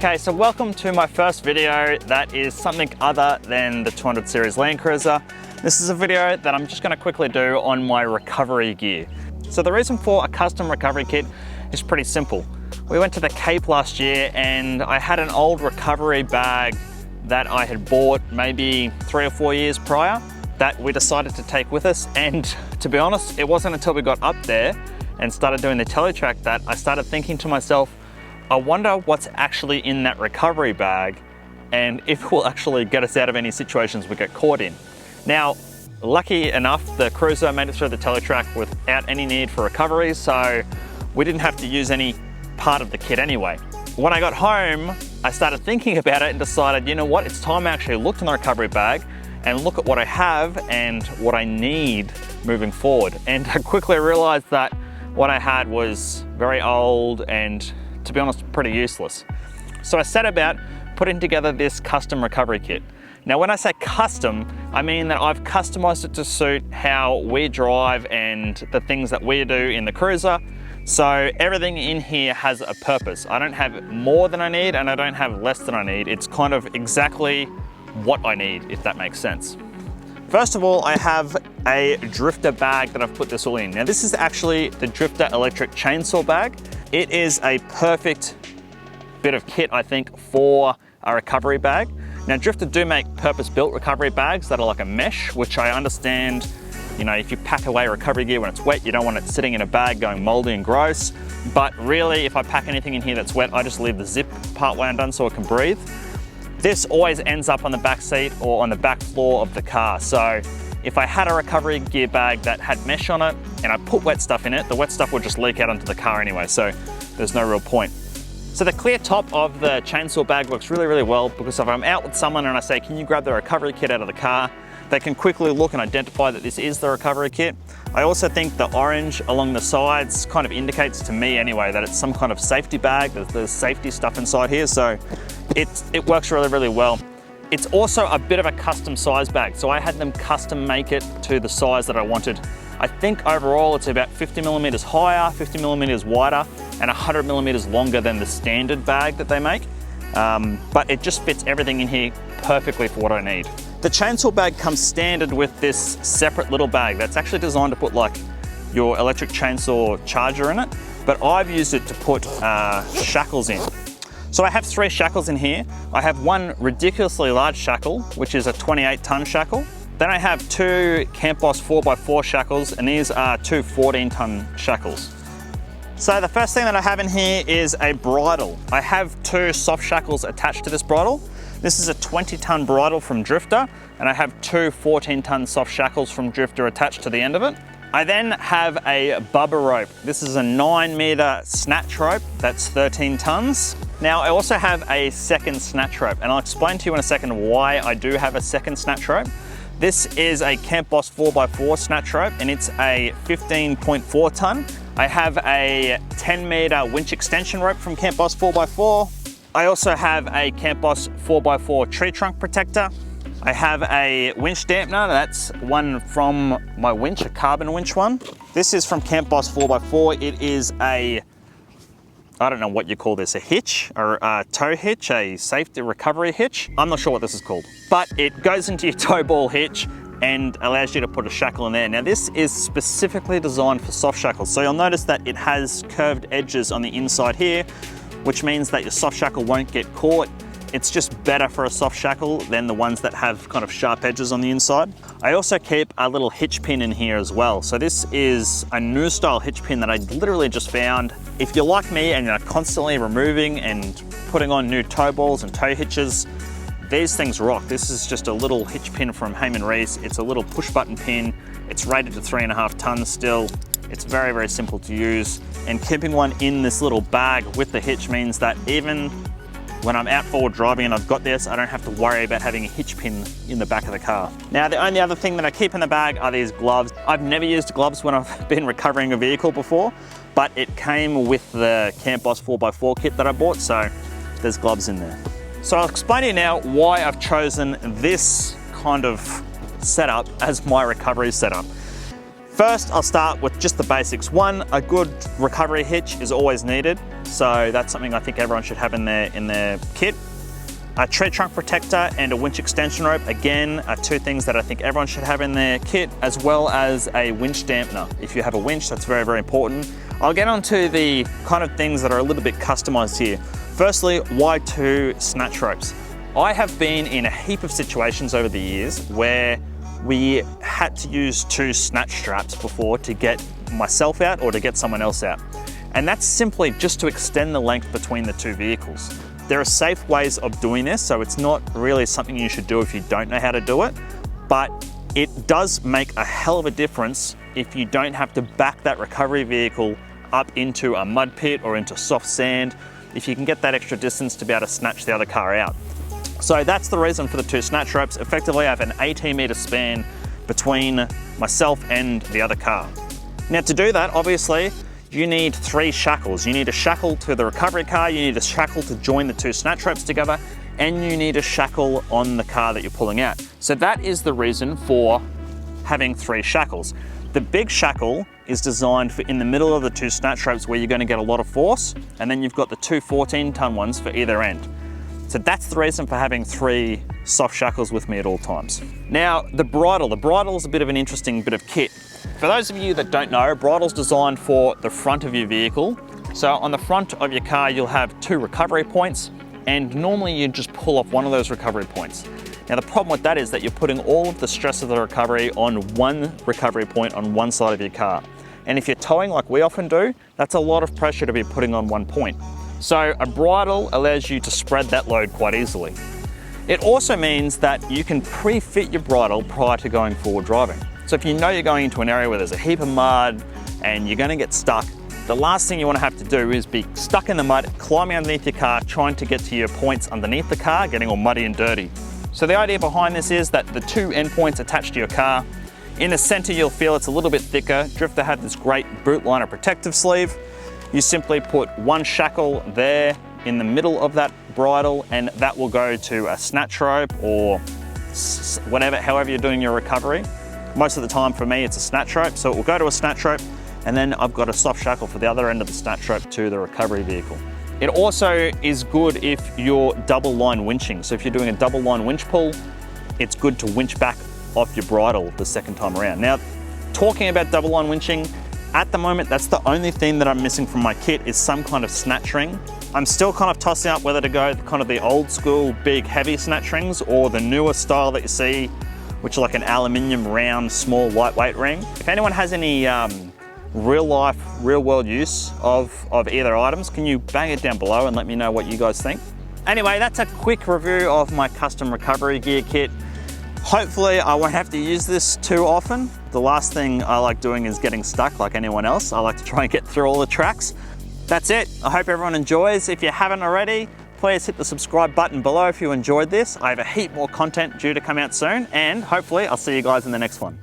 Okay, so welcome to my first video that is something other than the 200 Series Landcruiser. This is a video that I'm just going to quickly do on my recovery gear. So the reason for a custom recovery kit is pretty simple. We went to the Cape last year and I had an old recovery bag that I had bought maybe 3 or 4 years prior that we decided to take with us, and to be honest, it wasn't until we got up there and started doing the teletrack that I started thinking to myself, I wonder what's actually in that recovery bag and if it will actually get us out of any situations we get caught in. Now, lucky enough, the cruiser made it through the teletrack without any need for recovery, so we didn't have to use any part of the kit anyway. When I got home, I started thinking about it and decided, you know what, it's time I actually looked in the recovery bag and look at what I have and what I need moving forward. And I quickly realized that what I had was very old and, to be honest, pretty useless. So I set about putting together this custom recovery kit. Now, when I say custom, I mean that I've customized it to suit how we drive and the things that we do in the cruiser. So everything in here has a purpose. I don't have more than I need and I don't have less than I need. It's kind of exactly what I need, if that makes sense. First of all, I have a drifter bag that I've put this all in. Now, this is actually the drifter electric chainsaw bag. It is a perfect bit of kit, I think, for a recovery bag. Now, Drifter do make purpose-built recovery bags that are like a mesh, which I understand, you know, if you pack away recovery gear when it's wet, you don't want it sitting in a bag going moldy and gross. But really, if I pack anything in here that's wet, I just leave the zip part way undone so it can breathe. This always ends up on the back seat or on the back floor of the car. So if I had a recovery gear bag that had mesh on it and I put wet stuff in it, the wet stuff would just leak out onto the car anyway, so there's no real point. So the clear top of the chainsaw bag works really, really well because if I'm out with someone and I say, can you grab the recovery kit out of the car, they can quickly look and identify that this is the recovery kit. I also think the orange along the sides kind of indicates to me anyway that it's some kind of safety bag. There's safety stuff inside here, so it works really, really well. It's also a bit of a custom size bag, so I had them custom make it to the size that I wanted. I think overall it's about 50 millimeters higher, 50 millimeters wider, and 100 millimeters longer than the standard bag that they make. But it just fits everything in here perfectly for what I need. The chainsaw bag comes standard with this separate little bag that's actually designed to put like your electric chainsaw charger in it, but I've used it to put shackles in. So I have 3 shackles in here. I have one ridiculously large shackle, which is a 28-ton shackle. Then I have 2 Camp Boss 4x4 shackles, and these are 2 14-ton shackles. So the first thing that I have in here is a bridle. I have 2 soft shackles attached to this bridle. This is a 20-ton bridle from Drifter, and I have 2 14-ton soft shackles from Drifter attached to the end of it. I then have a bubba rope. This is a 9-meter snatch rope, that's 13 tons. Now, I also have a second snatch rope, and I'll explain to you in a second why I do have a second snatch rope. This is a Camp Boss 4x4 snatch rope, and it's a 15.4 ton. I have a 10-meter winch extension rope from Camp Boss 4x4. I also have a Camp Boss 4x4 tree trunk protector. I have a winch dampener, that's one from my winch, a carbon winch one. This is from Camp Boss 4x4. It is a, I don't know what you call this, a hitch or a tow hitch, a safety recovery hitch. I'm not sure what this is called, but it goes into your tow ball hitch and allows you to put a shackle in there. Now, this is specifically designed for soft shackles. So you'll notice that it has curved edges on the inside here, which means that your soft shackle won't get caught. It's just better for a soft shackle than the ones that have kind of sharp edges on the inside. I also keep a little hitch pin in here as well. So this is a new style hitch pin that I literally just found. If you're like me and you're constantly removing and putting on new tow balls and tow hitches, these things rock. This is just a little hitch pin from Heyman Reese. It's a little push button pin. It's rated to 3.5 tons still. It's very, very simple to use. And keeping one in this little bag with the hitch means that even when I'm out forward driving and I've got this, I don't have to worry about having a hitch pin in the back of the car. Now, the only other thing that I keep in the bag are these gloves. I've never used gloves when I've been recovering a vehicle before, but it came with the Camp Boss 4x4 kit that I bought, so there's gloves in there. So I'll explain to you now why I've chosen this kind of setup as my recovery setup. First, I'll start with just the basics. One, a good recovery hitch is always needed. so that's something I think everyone should have in their kit. A tree trunk protector and a winch extension rope, again, are two things that I think everyone should have in their kit, as well as a winch dampener. If you have a winch, that's very, very important. I'll get onto the kind of things that are a little bit customized here. Firstly, why 2 snatch ropes? I have been in a heap of situations over the years where we had to use 2 snatch straps before to get myself out or to get someone else out. And that's simply just to extend the length between the 2 vehicles. There are safe ways of doing this, so it's not really something you should do if you don't know how to do it, but it does make a hell of a difference if you don't have to back that recovery vehicle up into a mud pit or into soft sand, if you can get that extra distance to be able to snatch the other car out. So that's the reason for the 2 snatch ropes. Effectively, I have an 18-meter span between myself and the other car. Now to do that, obviously, you need 3 shackles. You need a shackle to the recovery car, you need a shackle to join the 2 snatch ropes together, and you need a shackle on the car that you're pulling out. So that is the reason for having 3 shackles. The big shackle is designed for in the middle of the 2 snatch ropes where you're going to get a lot of force, and then you've got the 2 14-ton ones for either end. So that's the reason for having 3 soft shackles with me at all times. Now, the bridle is a bit of an interesting bit of kit. For those of you that don't know, bridle's designed for the front of your vehicle. So on the front of your car, you'll have 2 recovery points, and normally you just pull off one of those recovery points. Now the problem with that is that you're putting all of the stress of the recovery on one recovery point on one side of your car. And if you're towing like we often do, that's a lot of pressure to be putting on one point. So a bridle allows you to spread that load quite easily. It also means that you can pre-fit your bridle prior to going forward driving. So if you know you're going into an area where there's a heap of mud and you're going to get stuck, the last thing you want to have to do is be stuck in the mud, climbing underneath your car, trying to get to your points underneath the car, getting all muddy and dirty. So the idea behind this is that the 2 endpoints attached to your car, in the center you'll feel it's a little bit thicker. Drifter had this great boot liner protective sleeve. You simply put 1 shackle there in the middle of that bridle, and that will go to a snatch rope or whatever, however you're doing your recovery. Most of the time for me, it's a snatch rope. So it will go to a snatch rope, and then I've got a soft shackle for the other end of the snatch rope to the recovery vehicle. It also is good if you're double line winching. So if you're doing a double line winch pull, it's good to winch back off your bridle the second time around. Now, talking about double line winching, at the moment, that's the only thing that I'm missing from my kit is some kind of snatch ring. I'm still kind of tossing up whether to go kind of the old school big heavy snatch rings or the newer style that you see, which are like an aluminium round, small lightweight ring. If anyone has any real life, real world use of either items, can you bang it down below and let me know what you guys think? Anyway, that's a quick review of my custom recovery gear kit. Hopefully I won't have to use this too often. The last thing I like doing is getting stuck like anyone else. I like to try and get through all the tracks. That's it. I hope everyone enjoys. If you haven't already, please hit the subscribe button below if you enjoyed this. I have a heap more content due to come out soon, and hopefully I'll see you guys in the next one.